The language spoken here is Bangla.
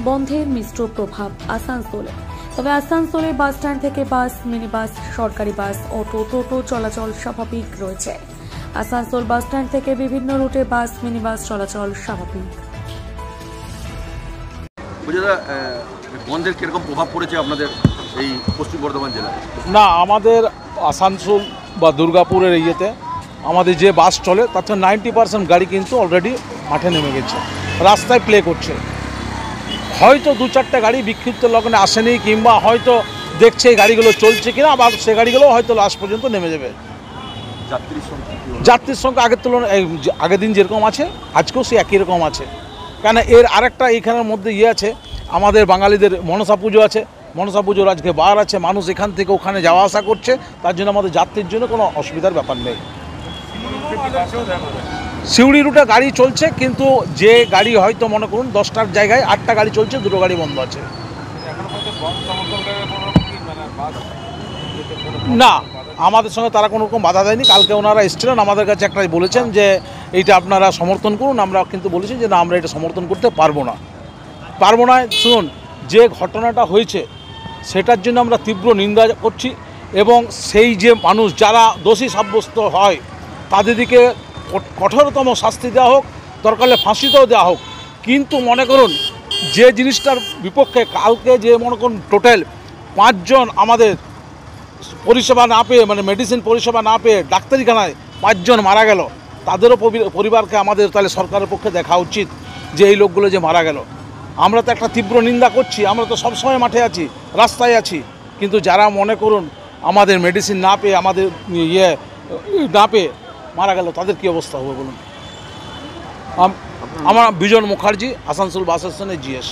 বন্ধের মিশ্র প্রভাব আসানসোলে। তবে আসানসোলে বাস স্ট্যান্ড থেকে বাস, মিনি বাস, সরকারি বাস, অটো, টোটো চলাচল স্বাভাবিক রয়েছে। আসানসোল বাস স্ট্যান্ড থেকে বিভিন্ন রুটে বাস, মিনি বাস চলাচল স্বাভাবিক। বন্ধের কিরকম প্রভাব পড়েছে আপনাদের এই পশ্চিম বর্ধমান জেলায়? না, আমাদের আসানসোল বা দুর্গাপুরের ইয়েতে আমাদের যে বাস চলে তাতে 90% গাড়ি কিন্তু অলরেডি মাঠে নেমে গেছে, রাস্তায় প্লে করছে। হয়তো 2-4টা গাড়ি বিক্ষিপ্ত লগ্নে আসেনি, কিংবা হয়তো দেখছে এই গাড়িগুলো চলছে কিনা, আবার সে গাড়িগুলো হয়তো লাস্ট পর্যন্ত নেমে যাবে। যাত্রীর সংখ্যা আগের তুলনায় আগের দিন যেরকম আছে আজকেও সে একই রকম আছে। কেন এর আরেকটা এইখানের মধ্যে আছে, আমাদের বাঙালিদের মনসা পুজো আছে। মনসা পুজোর আজকে বার আছে, মানুষ এখান থেকে ওখানে যাওয়া আসা করছে, তার জন্য আমাদের যাত্রীর জন্য কোনো অসুবিধার ব্যাপার নেই। সিউড়ি রুটে গাড়ি চলছে, কিন্তু যে গাড়ি হয়তো মনে করুন 10টার জায়গায় 8টা গাড়ি চলছে, 2টো গাড়ি বন্ধ আছে। না, আমাদের সঙ্গে তারা কোনো রকম বাধা দেয়নি। কালকে ওনারা এসেছিলেন, আমাদের কাছে একটা বলেছেন যে এইটা আপনারা সমর্থন করুন। আমরা কিন্তু বলেছি যে না, আমরা এটা সমর্থন করতে পারবো না। শুনুন, যে ঘটনাটা হয়েছে সেটার জন্য আমরা তীব্র নিন্দা করছি, এবং সেই যে মানুষ যারা দোষী সাব্যস্ত হয় তাদেরকে কঠোরতম শাস্তি দেওয়া হোক, দরকার হলে ফাঁসিতেও দেওয়া হোক। কিন্তু মনে করুন যে জিনিসটার বিপক্ষে কালকে যে মনে করুন টোটাল 5 জন আমাদের পরিষেবা না পেয়ে, মানে মেডিসিন পরিষেবা না পেয়ে ডাক্তারিখানায় 5 জন মারা গেল, তাদেরও পরিবারকে আমাদের তাহলে সরকারের পক্ষে দেখা উচিত যে এই লোকগুলো যে মারা গেল। আমরা তো একটা তীব্র নিন্দা করছি, আমরা তো সবসময় মাঠে আছি, রাস্তায় আছি, কিন্তু যারা মনে করুন আমাদের মেডিসিন না পেয়ে, আমাদের না পেয়ে মারা গেল, তাদের কী অবস্থা হবে বলুন। আমার বিজন মুখার্জি, আসানসোল বাস স্টেশনের জিএস।